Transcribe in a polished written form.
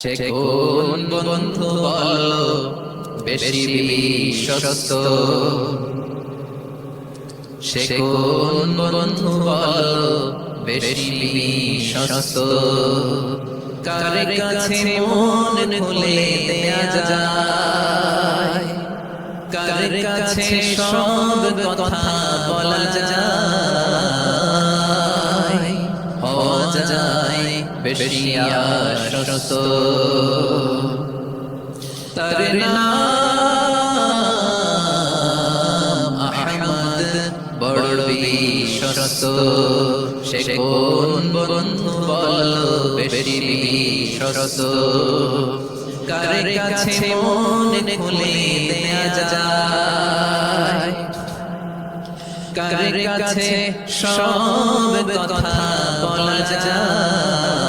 সে কোন বন্ধু বলো বেশি বিশ্বস্ত, সে কোন বন্ধু বলো বেশি বিশ্বস্ত, কার কাছে মন খুলে দেয়া যায়, কার কাছে সব কথা বলা যায়, হওয়া যায় বেশি আশ্বস্ত। তার নাম আহমদ, বড় বিশ্বস্ত। সে কোন বন্ধু বলো বেশি বিশ্বস্ত, কার কাছে মন খুলে দেয়া যায়, কার কাছে সব কথা বলা যায়।